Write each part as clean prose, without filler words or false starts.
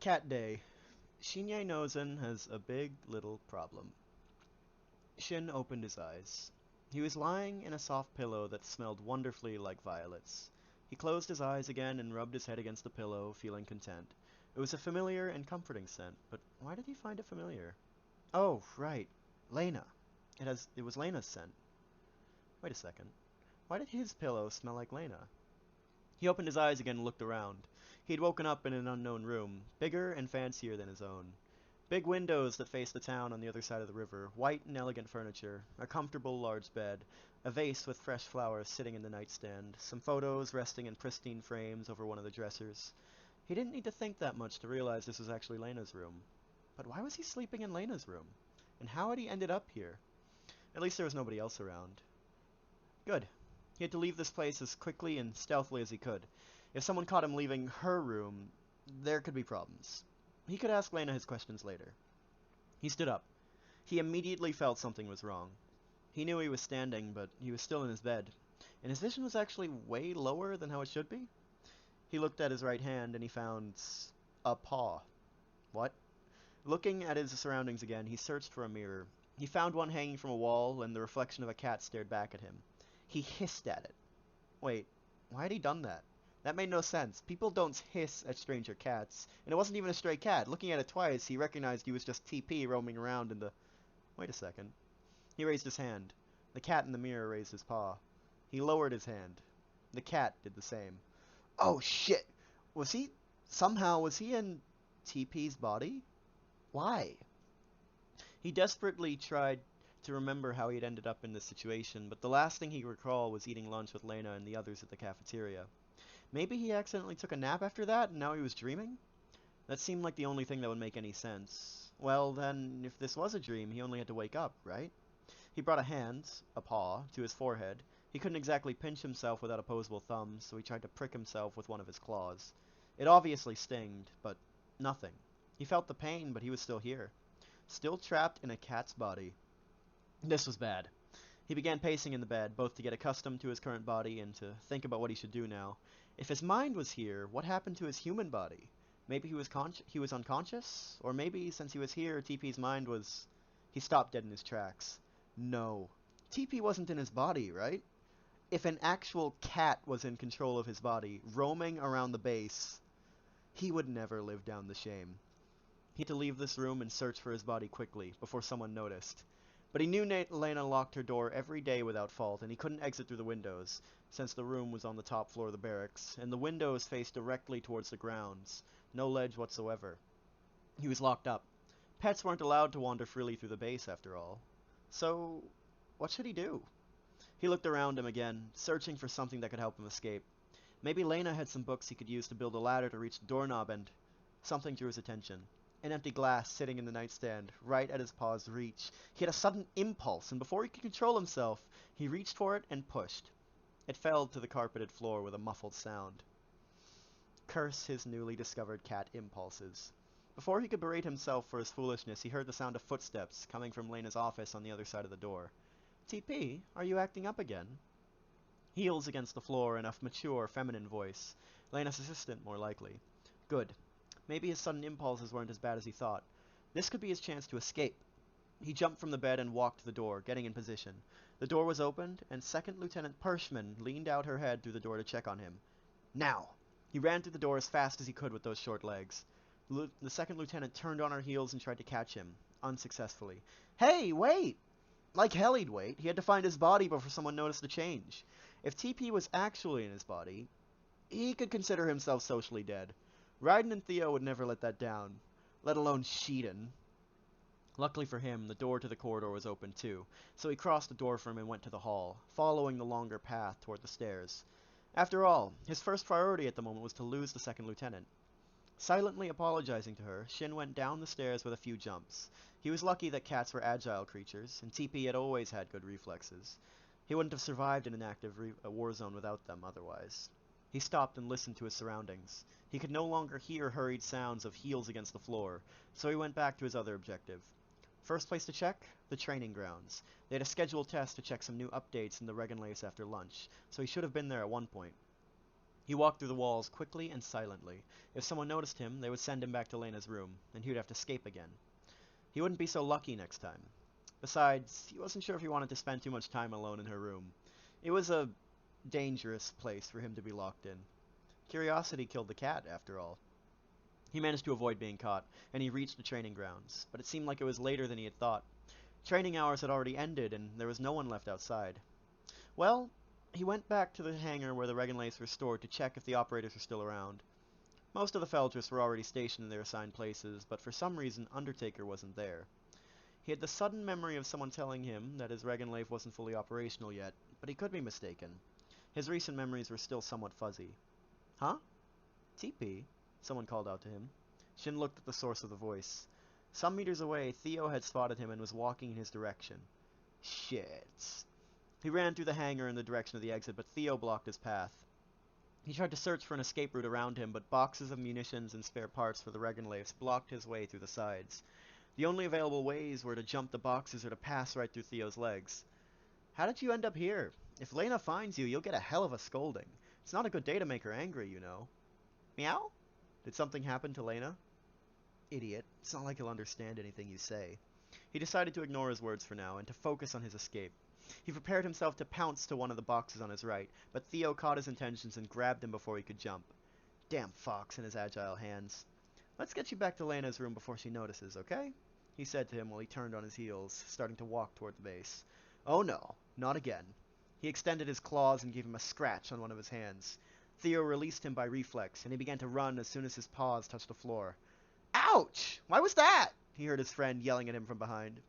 Cat Day. Shinye Nozen has a big little problem. Shin opened his eyes. He was lying in a soft pillow that smelled wonderfully like violets. He closed his eyes again and rubbed his head against the pillow, feeling content. It was a familiar and comforting scent, but why did he find it familiar? Oh, right. Lena. It was Lena's scent. Wait a second. Why did his pillow smell like Lena? He opened his eyes again and looked around. He had woken up in an unknown room, bigger and fancier than his own. Big windows that faced the town on the other side of the river, white and elegant furniture, a comfortable large bed, a vase with fresh flowers sitting in the nightstand, some photos resting in pristine frames over one of the dressers. He didn't need to think that much to realize this was actually Lena's room. But why was he sleeping in Lena's room? And how had he ended up here? At least there was nobody else around. Good. He had to leave this place as quickly and stealthily as he could. If someone caught him leaving her room, there could be problems. He could ask Lena his questions later. He stood up. He immediately felt something was wrong. He knew he was standing, but he was still in his bed, and his vision was actually way lower than how it should be. He looked at his right hand, and he found a paw. What? Looking at his surroundings again, he searched for a mirror. He found one hanging from a wall, and the reflection of a cat stared back at him. He hissed at it. Wait, why had he done that? That made no sense. People don't hiss at stranger cats. And it wasn't even a stray cat. Looking at it twice, he recognized he was just TP roaming around in the... Wait a second. He raised his hand. The cat in the mirror raised his paw. He lowered his hand. The cat did the same. Oh, shit! Was he in TP's body? Why? He desperately tried to remember how he had ended up in this situation, but the last thing he recalled was eating lunch with Lena and the others at the cafeteria. Maybe he accidentally took a nap after that, and now he was dreaming? That seemed like the only thing that would make any sense. Well, then, if this was a dream, he only had to wake up, right? He brought a paw, to his forehead. He couldn't exactly pinch himself without opposable thumbs, so he tried to prick himself with one of his claws. It obviously stinged, but nothing. He felt the pain, but he was still here. Still trapped in a cat's body. This was bad. He began pacing in the bed, both to get accustomed to his current body and to think about what he should do now. If his mind was here, what happened to his human body? Maybe he was unconscious? Or maybe, since he was here, TP's mind was... He stopped dead in his tracks. No. TP wasn't in his body, right? If an actual cat was in control of his body, roaming around the base, he would never live down the shame. He had to leave this room and search for his body quickly, before someone noticed. But he knew Lena locked her door every day without fault, and he couldn't exit through the windows, since the room was on the top floor of the barracks, and the windows faced directly towards the grounds, no ledge whatsoever. He was locked up. Pets weren't allowed to wander freely through the base, after all. So, what should he do? He looked around him again, searching for something that could help him escape. Maybe Lena had some books he could use to build a ladder to reach the doorknob, and... Something drew his attention. An empty glass sitting in the nightstand, right at his paw's reach. He had a sudden impulse, and before he could control himself, he reached for it and pushed. It fell to the carpeted floor with a muffled sound. Curse his newly discovered cat impulses. Before he could berate himself for his foolishness, he heard the sound of footsteps coming from Lena's office on the other side of the door. TP, are you acting up again? Heels against the floor and a mature, feminine voice. Lena's assistant, more likely. Good. Maybe his sudden impulses weren't as bad as he thought. This could be his chance to escape. He jumped from the bed and walked to the door, getting in position. The door was opened, and Second Lieutenant Pershman leaned out her head through the door to check on him. Now! He ran through the door as fast as he could with those short legs. The second lieutenant turned on her heels and tried to catch him, unsuccessfully. Hey, wait! Like hell he'd wait. He had to find his body before someone noticed the change. If TP was actually in his body, he could consider himself socially dead. Raiden and Theo would never let that down, let alone Sheedan. Luckily for him, the door to the corridor was open too, so he crossed the door from him and went to the hall, following the longer path toward the stairs. After all, his first priority at the moment was to lose the second lieutenant. Silently apologizing to her, Shin went down the stairs with a few jumps. He was lucky that cats were agile creatures, and TP had always had good reflexes. He wouldn't have survived in an active war zone without them otherwise. He stopped and listened to his surroundings. He could no longer hear hurried sounds of heels against the floor, so he went back to his other objective. First place to check? The training grounds. They had a scheduled test to check some new updates in the Regenlace after lunch, so he should have been there at one point. He walked through the walls quickly and silently. If someone noticed him, they would send him back to Lena's room, and he would have to escape again. He wouldn't be so lucky next time. Besides, he wasn't sure if he wanted to spend too much time alone in her room. It was a dangerous place for him to be locked in. Curiosity killed the cat, after all. He managed to avoid being caught, and he reached the training grounds, but it seemed like it was later than he had thought. Training hours had already ended, and there was no one left outside. Well, he went back to the hangar where the Regenlays were stored to check if the operators were still around. Most of the Felders were already stationed in their assigned places, but for some reason Undertaker wasn't there. He had the sudden memory of someone telling him that his Regenlave wasn't fully operational yet, but he could be mistaken. His recent memories were still somewhat fuzzy. Huh? TP? Someone called out to him. Shin looked at the source of the voice. Some meters away, Theo had spotted him and was walking in his direction. Shit. He ran through the hangar in the direction of the exit, but Theo blocked his path. He tried to search for an escape route around him, but boxes of munitions and spare parts for the Regenlaves blocked his way through the sides. The only available ways were to jump the boxes or to pass right through Theo's legs. How did you end up here? If Lena finds you, you'll get a hell of a scolding. It's not a good day to make her angry, you know. Meow? Did something happen to Lena? Idiot. It's not like he'll understand anything you say. He decided to ignore his words for now and to focus on his escape. He prepared himself to pounce to one of the boxes on his right, but Theo caught his intentions and grabbed him before he could jump. Damn fox in his agile hands. Let's get you back to Lena's room before she notices, okay? He said to him while he turned on his heels, starting to walk toward the base. Oh no, not again. He extended his claws and gave him a scratch on one of his hands. Theo released him by reflex, and he began to run as soon as his paws touched the floor. Ouch! Why was that? He heard his friend yelling at him from behind.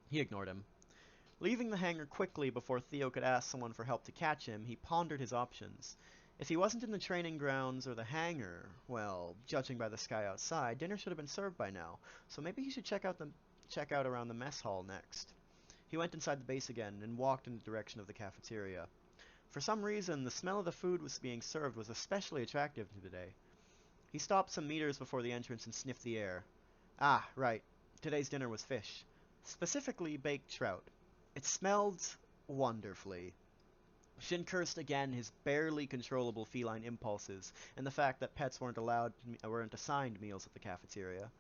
He ignored him. Leaving the hangar quickly before Theo could ask someone for help to catch him, he pondered his options. If he wasn't in the training grounds or the hangar, well, judging by the sky outside, dinner should have been served by now, so maybe he should check out around the mess hall next. He went inside the base again and walked in the direction of the cafeteria. For some reason, the smell of the food was being served was especially attractive today. He stopped some meters before the entrance and sniffed the air. Ah, right. Today's dinner was fish. Specifically baked trout. It smelled wonderfully. Shin cursed again his barely controllable feline impulses and the fact that pets weren't assigned meals at the cafeteria.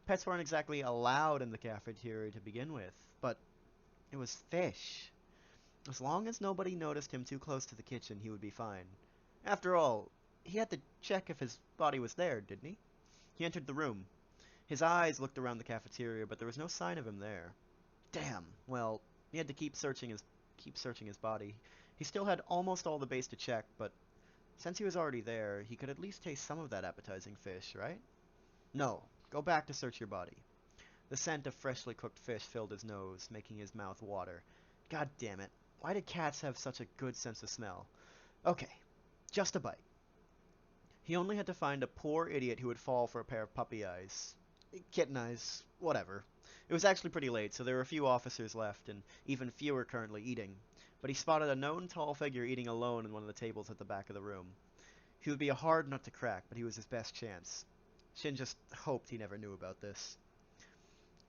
Pets weren't exactly allowed in the cafeteria to begin with, but it was fish. As long as nobody noticed him too close to the kitchen, he would be fine. After all, he had to check if his body was there, didn't he? He entered the room. His eyes looked around the cafeteria, but there was no sign of him there. Damn. Well, he had to keep searching his body. He still had almost all the base to check, but since he was already there, he could at least taste some of that appetizing fish, right? No. Go back to search your body. The scent of freshly cooked fish filled his nose, making his mouth water. God damn it. Why did cats have such a good sense of smell? Okay. Just a bite. He only had to find a poor idiot who would fall for a pair of puppy eyes. Kitten eyes. Whatever. It was actually pretty late, so there were a few officers left, and even fewer currently eating. But he spotted a known tall figure eating alone in one of the tables at the back of the room. He would be a hard nut to crack, but he was his best chance. Shin just hoped he never knew about this.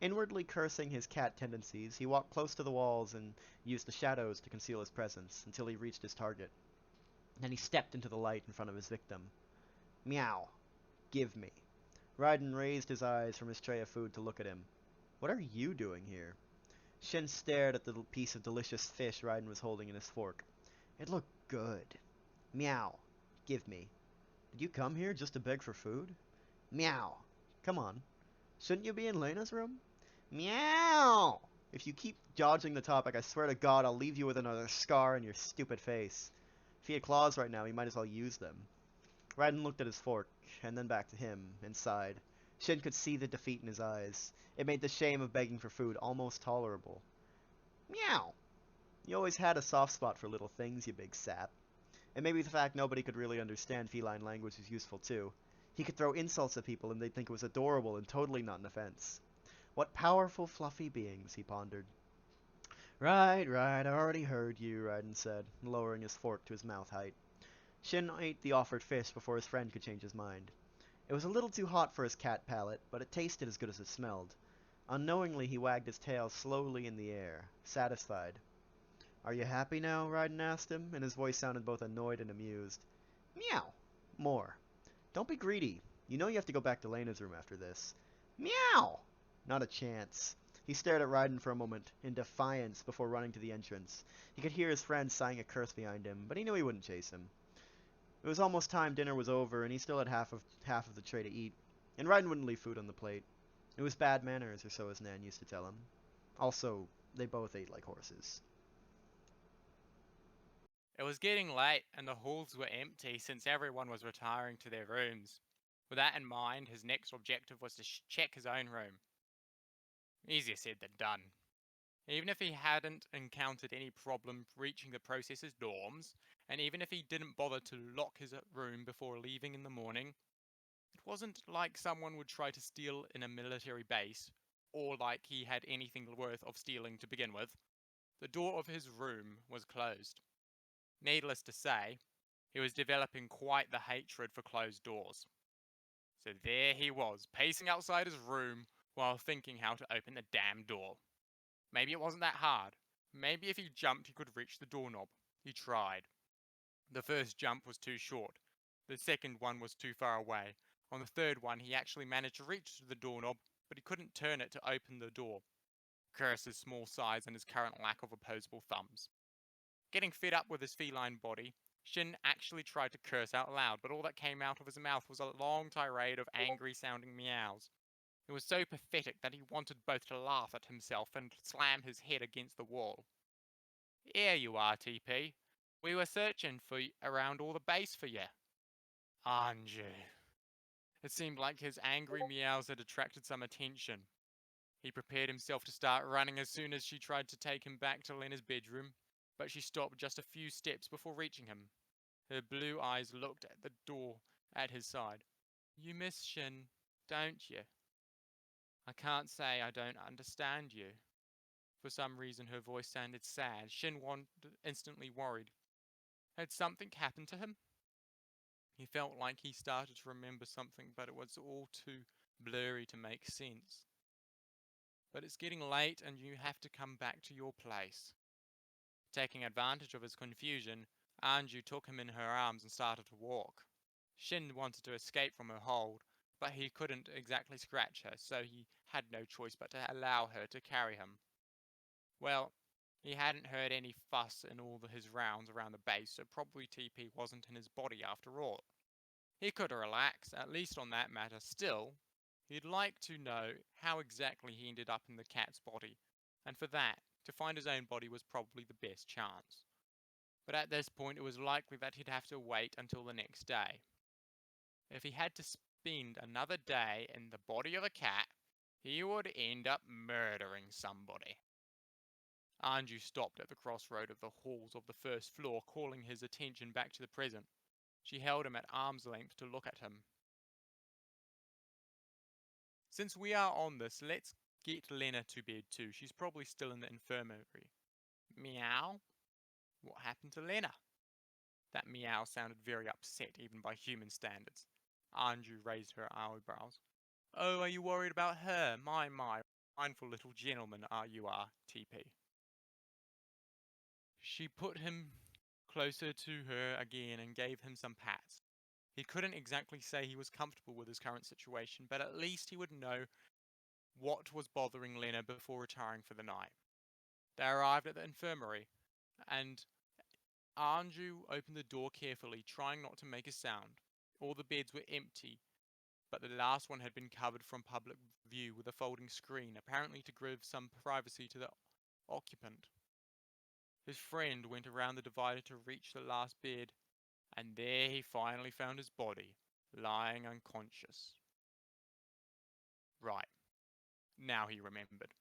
Inwardly cursing his cat tendencies, he walked close to the walls and used the shadows to conceal his presence until he reached his target. Then he stepped into the light in front of his victim. Meow. Give me. Raiden raised his eyes from his tray of food to look at him. What are you doing here? Shin stared at the piece of delicious fish Raiden was holding in his fork. It looked good. Meow. Give me. Did you come here just to beg for food? Meow. Come on. Shouldn't you be in Lena's room? Meow. If you keep dodging the topic, I swear to God I'll leave you with another scar on your stupid face. If he had claws right now, he might as well use them. Raiden looked at his fork, and then back to him, and sighed. Shin could see the defeat in his eyes. It made the shame of begging for food almost tolerable. Meow! You always had a soft spot for little things, you big sap. And maybe the fact nobody could really understand feline language was useful too. He could throw insults at people and they'd think it was adorable and totally not an offense. What powerful, fluffy beings, he pondered. Right, I already heard you, Raiden said, lowering his fork to his mouth height. Shin ate the offered fish before his friend could change his mind. It was a little too hot for his cat palate, but it tasted as good as it smelled. Unknowingly, he wagged his tail slowly in the air, satisfied. Are you happy now? Raiden asked him, and his voice sounded both annoyed and amused. Meow. More. Don't be greedy. You know you have to go back to Lena's room after this. Meow! Not a chance. He stared at Ryden for a moment, in defiance, before running to the entrance. He could hear his friend sighing a curse behind him, but he knew he wouldn't chase him. It was almost time dinner was over, and he still had half of the tray to eat, and Ryden wouldn't leave food on the plate. It was bad manners, or so his Nan used to tell him. Also, they both ate like horses. It was getting late, and the halls were empty since everyone was retiring to their rooms. With that in mind, his next objective was to check his own room. Easier said than done. Even if he hadn't encountered any problem reaching the processor's dorms, and even if he didn't bother to lock his room before leaving in the morning, it wasn't like someone would try to steal in a military base, or like he had anything worth of stealing to begin with. The door of his room was closed. Needless to say, he was developing quite the hatred for closed doors. So there he was, pacing outside his room while thinking how to open the damn door. Maybe it wasn't that hard. Maybe if he jumped he could reach the doorknob. He tried. The first jump was too short. The second one was too far away. On the third one he actually managed to reach the doorknob, but he couldn't turn it to open the door. Curse his small size and his current lack of opposable thumbs. Getting fed up with his feline body, Shin actually tried to curse out loud, but all that came out of his mouth was a long tirade of angry-sounding meows. It was so pathetic that he wanted both to laugh at himself and slam his head against the wall. "Here you are, TP. We were searching for around all the base for you. Anju." It seemed like his angry meows had attracted some attention. He prepared himself to start running as soon as she tried to take him back to Lena's bedroom, but she stopped just a few steps before reaching him. Her blue eyes looked at the door at his side. "You miss Shin, don't you?" "I can't say I don't understand you." For some reason her voice sounded sad. Shin instantly worried. Had something happened to him? He felt like he started to remember something, but it was all too blurry to make sense. "But it's getting late and you have to come back to your place." Taking advantage of his confusion, Anju took him in her arms and started to walk. Shin wanted to escape from her hold, but he couldn't exactly scratch her, so he had no choice but to allow her to carry him. Well, he hadn't heard any fuss in all his rounds around the base, so probably TP wasn't in his body after all. He could relax, at least on that matter. Still, he'd like to know how exactly he ended up in the cat's body, and for that, to find his own body was probably the best chance. But at this point it was likely that he'd have to wait until the next day. If he had to spend another day in the body of a cat, he would end up murdering somebody. Anju stopped at the crossroad of the halls of the first floor, calling his attention back to the present. She held him at arm's length to look at him. "Since we are on this, let's get Lena to bed too. She's probably still in the infirmary." "Meow? What happened to Lena?" That meow sounded very upset, even by human standards. Anju raised her eyebrows. "Oh, are you worried about her? My, mindful little gentleman you are, TP." She put him closer to her again and gave him some pats. He couldn't exactly say he was comfortable with his current situation, but at least he would know what was bothering Lena before retiring for the night. They arrived at the infirmary, and Anju opened the door carefully, trying not to make a sound. All the beds were empty, but the last one had been covered from public view with a folding screen, apparently to give some privacy to the occupant. His friend went around the divider to reach the last bed, and there he finally found his body, lying unconscious. Right, now he remembered.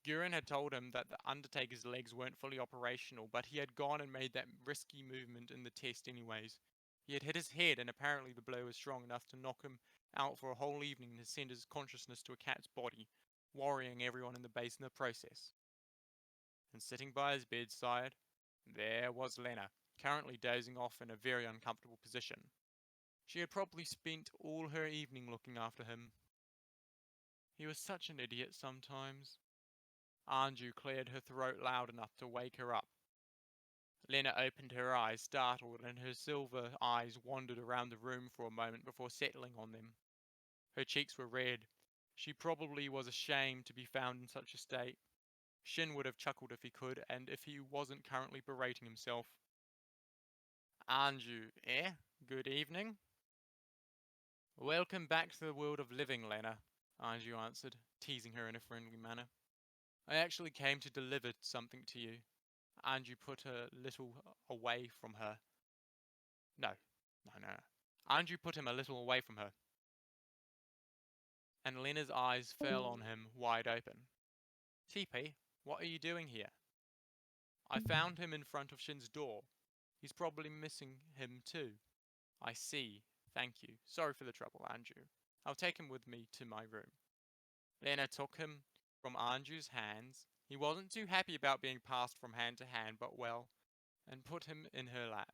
Guren had told him that the Undertaker's legs weren't fully operational, but he had gone and made that risky movement in the test anyways. He had hit his head, and apparently the blow was strong enough to knock him out for a whole evening and send his consciousness to a cat's body, worrying everyone in the base in the process. And sitting by his bedside, there was Lena, currently dozing off in a very uncomfortable position. She had probably spent all her evening looking after him. He was such an idiot sometimes. Anju cleared her throat loud enough to wake her up. Lena opened her eyes, startled, and her silver eyes wandered around the room for a moment before settling on them. Her cheeks were red. She probably was ashamed to be found in such a state. Shin would have chuckled if he could, and if he wasn't currently berating himself. Anju, eh? Good evening. Welcome back to the world of living, Lena, Anju answered, teasing her in a friendly manner. I actually came to deliver something to you. Anju put a little away from her. No. Anju put him a little away from her, and Lena's eyes fell on him wide open. TP, what are you doing here? I found him in front of Shin's door. He's probably missing him too. I see. Thank you. Sorry for the trouble, Anju. I'll take him with me to my room. Lena took him from Anju's hands. He wasn't too happy about being passed from hand to hand, but well, and put him in her lap,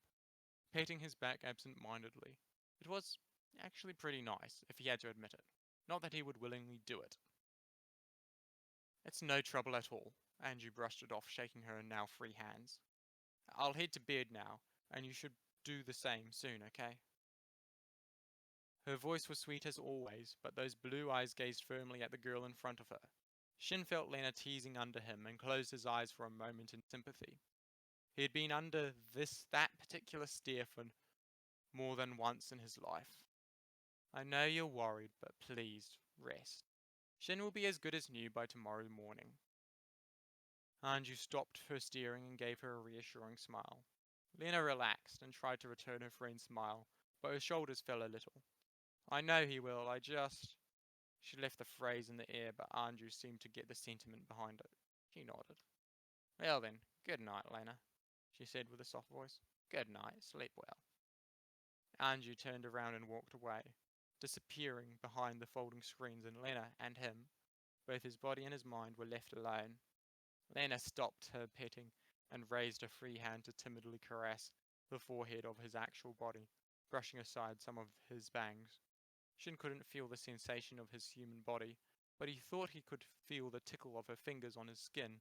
patting his back absent-mindedly. It was actually pretty nice, if he had to admit it. Not that he would willingly do it. It's no trouble at all. Anju brushed it off, shaking her now free hands. I'll head to bed now, and you should do the same soon, okay? Her voice was sweet as always, but those blue eyes gazed firmly at the girl in front of her. Shin felt Lena teasing under him and closed his eyes for a moment in sympathy. He had been under that particular stare for more than once in his life. I know you're worried, but please, rest. Shin will be as good as new by tomorrow morning. Anju stopped her staring and gave her a reassuring smile. Lena relaxed and tried to return her friend's smile, but her shoulders fell a little. I know he will, I just... She left the phrase in the air, but Anju seemed to get the sentiment behind it. She nodded. Well then, good night, Lena, she said with a soft voice. Good night, sleep well. Anju turned around and walked away, disappearing behind the folding screens, and Lena and him, both his body and his mind, were left alone. Lena stopped her petting and raised a free hand to timidly caress the forehead of his actual body, brushing aside some of his bangs. Shin couldn't feel the sensation of his human body, but he thought he could feel the tickle of her fingers on his skin.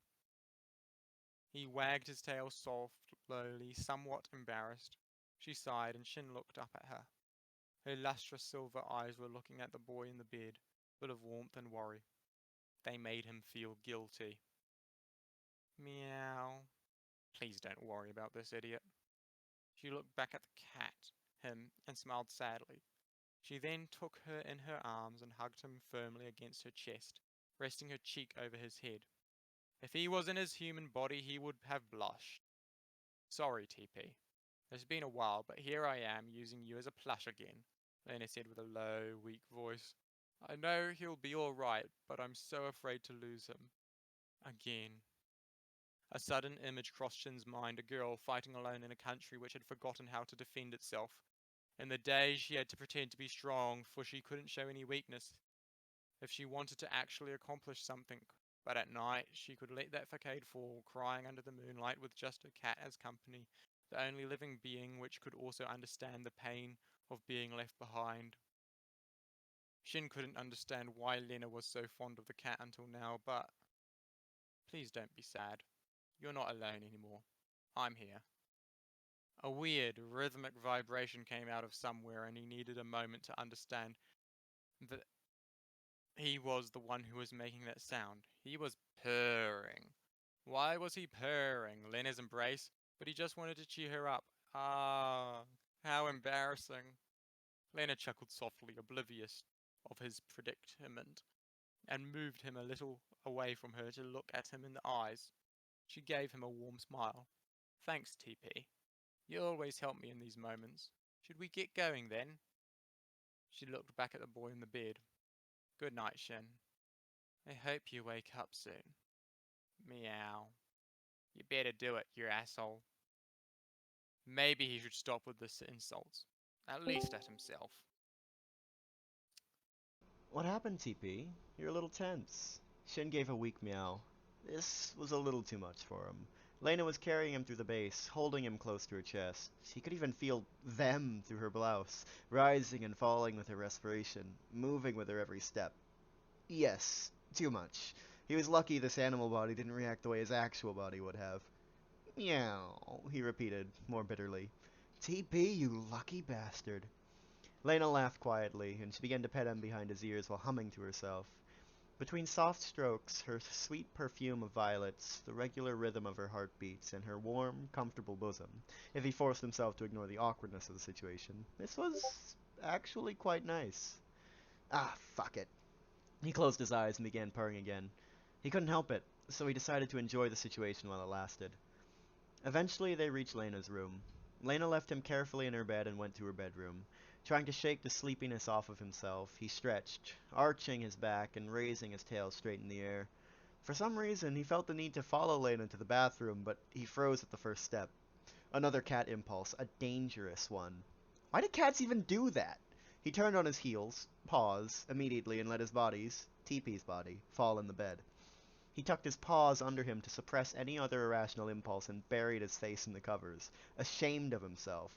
He wagged his tail softly, somewhat embarrassed. She sighed, and Shin looked up at her. Her lustrous silver eyes were looking at the boy in the bed, full of warmth and worry. They made him feel guilty. Meow. Please don't worry about this idiot. She looked back at the cat, him, and smiled sadly. She then took her in her arms and hugged him firmly against her chest, resting her cheek over his head. If he was in his human body, he would have blushed. Sorry, TP. It's been a while, but here I am using you as a plush again, Lena said with a low, weak voice. I know he'll be all right, but I'm so afraid to lose him. Again. A sudden image crossed Shin's mind, a girl fighting alone in a country which had forgotten how to defend itself. In the day, she had to pretend to be strong, for she couldn't show any weakness if she wanted to actually accomplish something. But at night, she could let that facade fall, crying under the moonlight with just a cat as company, the only living being which could also understand the pain of being left behind. Shin couldn't understand why Lena was so fond of the cat until now, but... Please don't be sad. You're not alone anymore. I'm here. A weird, rhythmic vibration came out of somewhere, and he needed a moment to understand that he was the one who was making that sound. He was purring. Why was he purring? Lena's embrace? But he just wanted to cheer her up. Ah, how embarrassing. Lena chuckled softly, oblivious of his predicament, and moved him a little away from her to look at him in the eyes. She gave him a warm smile. Thanks, TP. You always help me in these moments. Should we get going then? She looked back at the boy in the bed. Good night, Shin. I hope you wake up soon. Meow. You better do it, you asshole. Maybe he should stop with the insults. At least at himself. What happened, TP? You're a little tense. Shin gave a weak meow. This was a little too much for him. Lena was carrying him through the base, holding him close to her chest. He could even feel them through her blouse, rising and falling with her respiration, moving with her every step. Yes, too much. He was lucky this animal body didn't react the way his actual body would have. Meow, he repeated, more bitterly. TP, you lucky bastard. Lena laughed quietly, and she began to pet him behind his ears while humming to herself. Between soft strokes, her sweet perfume of violets, the regular rhythm of her heartbeats, and her warm, comfortable bosom, if he forced himself to ignore the awkwardness of the situation, this was actually quite nice. Ah, fuck it. He closed his eyes and began purring again. He couldn't help it, so he decided to enjoy the situation while it lasted. Eventually, they reached Lena's room. Lena left him carefully in her bed and went to her bedroom. Trying to shake the sleepiness off of himself, he stretched, arching his back and raising his tail straight in the air. For some reason, he felt the need to follow Lena to the bathroom, but he froze at the first step. Another cat impulse, a dangerous one. Why do cats even do that? He turned on his heels, paused, immediately, and let his body's, TP's body, fall in the bed. He tucked his paws under him to suppress any other irrational impulse and buried his face in the covers, ashamed of himself.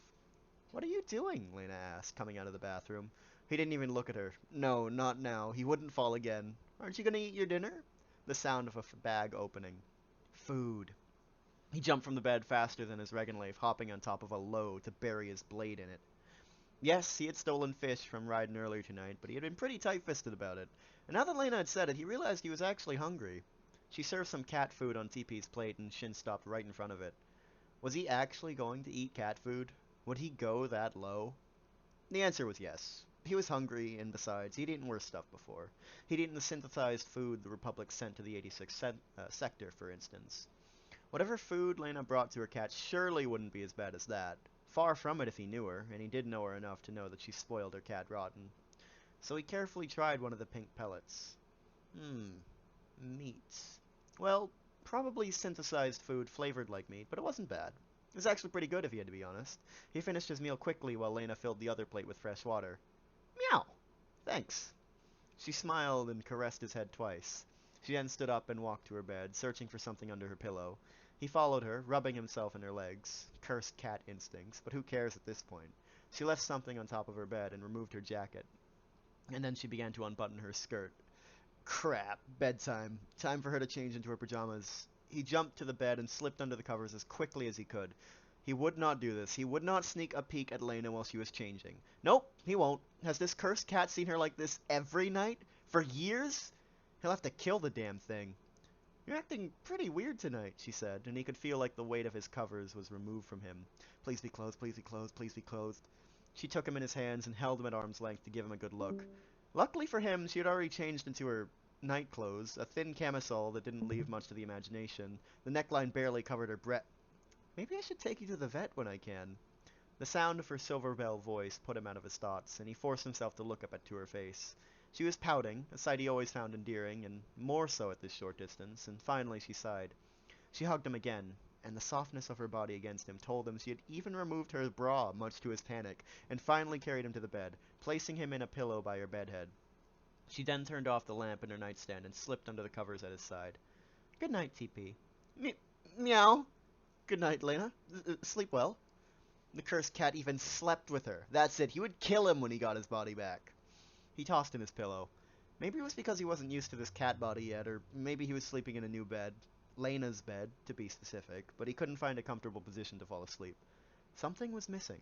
"What are you doing?" Lena asked, coming out of the bathroom. He didn't even look at her. No, not now. He wouldn't fall again. "Aren't you going to eat your dinner?" The sound of a bag opening. Food. He jumped from the bed faster than his Regenleif, hopping on top of a load to bury his blade in it. Yes, he had stolen fish from Ryden earlier tonight, but he had been pretty tight-fisted about it. And now that Lena had said it, he realized he was actually hungry. She served some cat food on TP's plate, and Shin stopped right in front of it. Was he actually going to eat cat food? Would he go that low? The answer was yes. He was hungry, and besides, he'd eaten worse stuff before. He'd eaten the synthesized food the Republic sent to the 86th sector, for instance. Whatever food Lena brought to her cat surely wouldn't be as bad as that. Far from it if he knew her, and he did know her enough to know that she spoiled her cat rotten. So he carefully tried one of the pink pellets. Meat. Well, probably synthesized food flavored like meat, but it wasn't bad. It was actually pretty good if he had to be honest. He finished his meal quickly while Lena filled the other plate with fresh water. Meow! Thanks. She smiled and caressed his head twice. She then stood up and walked to her bed, searching for something under her pillow. He followed her, rubbing himself in her legs. Cursed cat instincts, but who cares at this point? She left something on top of her bed and removed her jacket. And then she began to unbutton her skirt. Crap, bedtime. Time for her to change into her pajamas. He jumped to the bed and slipped under the covers as quickly as he could. He would not do this. He would not sneak a peek at Lena while she was changing. Nope, he won't. Has this cursed cat seen her like this every night? For years? He'll have to kill the damn thing. "You're acting pretty weird tonight," she said, and he could feel like the weight of his covers was removed from him. "Please be clothed, please be clothed, please be clothed." She took him in his hands and held him at arm's length to give him a good look. Luckily for him, she had already changed into her night clothes, a thin camisole that didn't leave much to the imagination. The neckline barely covered her breast. "Maybe I should take you to the vet when I can." The sound of her silver bell voice put him out of his thoughts, and he forced himself to look up to her face. She was pouting, a sight he always found endearing, and more so at this short distance, and finally she sighed. She hugged him again, and the softness of her body against him told him she had even removed her bra, much to his panic, and finally carried him to the bed, placing him in a pillow by her bedhead. She then turned off the lamp in her nightstand and slipped under the covers at his side. "Good night, TP." Meow. "Good night, Lena. Sleep well." The cursed cat even slept with her. That's it. He would kill him when he got his body back. He tossed him his pillow. Maybe it was because he wasn't used to this cat body yet, or maybe he was sleeping in a new bed. Lena's bed, to be specific, but he couldn't find a comfortable position to fall asleep. Something was missing.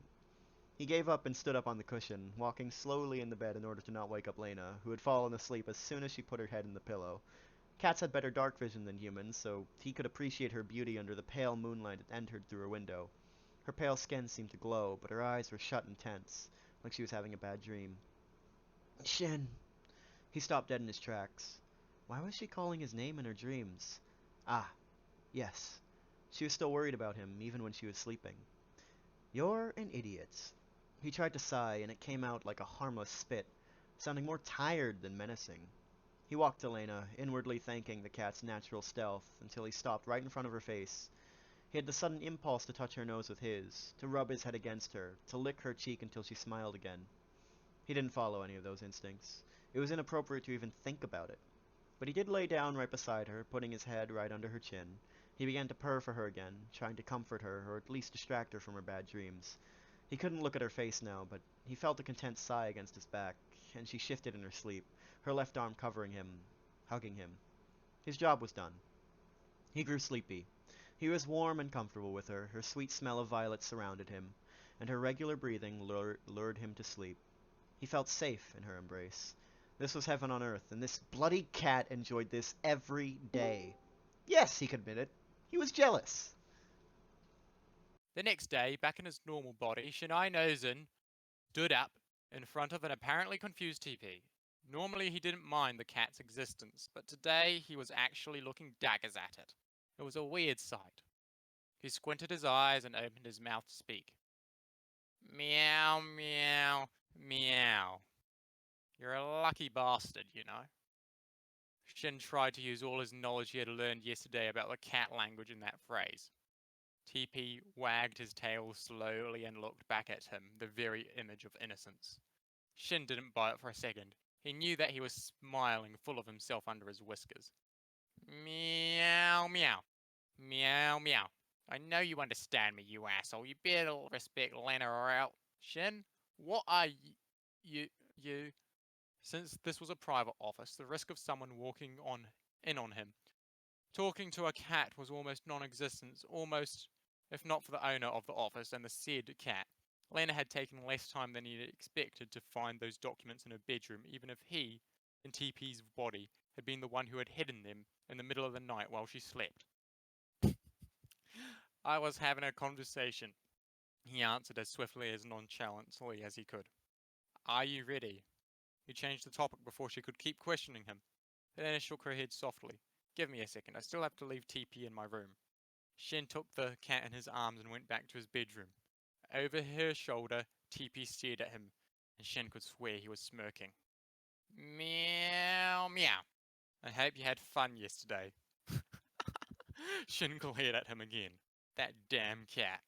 He gave up and stood up on the cushion, walking slowly in the bed in order to not wake up Lena, who had fallen asleep as soon as she put her head in the pillow. Cats had better dark vision than humans, so he could appreciate her beauty under the pale moonlight that entered through her window. Her pale skin seemed to glow, but her eyes were shut and tense, like she was having a bad dream. "Shin!" He stopped dead in his tracks. Why was she calling his name in her dreams? Ah, yes. She was still worried about him, even when she was sleeping. "You're an idiot." He tried to sigh, and it came out like a harmless spit, sounding more tired than menacing. He walked to Lena, inwardly thanking the cat's natural stealth, until he stopped right in front of her face. He had the sudden impulse to touch her nose with his, to rub his head against her, to lick her cheek until she smiled again. He didn't follow any of those instincts. It was inappropriate to even think about it. But he did lay down right beside her, putting his head right under her chin. He began to purr for her again, trying to comfort her, or at least distract her from her bad dreams. He couldn't look at her face now, but he felt a content sigh against his back, and she shifted in her sleep, her left arm covering him, hugging him. His job was done. He grew sleepy. He was warm and comfortable with her, her sweet smell of violets surrounded him, and her regular breathing lured him to sleep. He felt safe in her embrace. This was heaven on earth, and this bloody cat enjoyed this every day. Yes, he admitted. He was jealous. The next day, back in his normal body, Shinai Nozen stood up in front of an apparently confused TP. Normally he didn't mind the cat's existence, but today he was actually looking daggers at it. It was a weird sight. He squinted his eyes and opened his mouth to speak. Meow, meow, meow. You're a lucky bastard, you know. Shin tried to use all his knowledge he had learned yesterday about the cat language in that phrase. TP wagged his tail slowly and looked back at him, the very image of innocence. Shin didn't buy it for a second. He knew that he was smiling, full of himself under his whiskers. Meow, meow. Meow, meow. I know you understand me, you asshole. You better respect Lena or else. Shin, what are you? Since this was a private office, the risk of someone walking in on him, talking to a cat was almost non-existent, almost, if not for the owner of the office and the said cat. Lena had taken less time than he had expected to find those documents in her bedroom, even if he, in TP's body, had been the one who had hidden them in the middle of the night while she slept. I was having a conversation, he answered as swiftly as nonchalantly as he could. Are you ready? He changed the topic before she could keep questioning him. Lena shook her head softly. Give me a second, I still have to leave TP in my room. Shen took the cat in his arms and went back to his bedroom. Over her shoulder, TP stared at him, and Shen could swear he was smirking. Meow, meow. I hope you had fun yesterday. Shin glared at him again. That damn cat.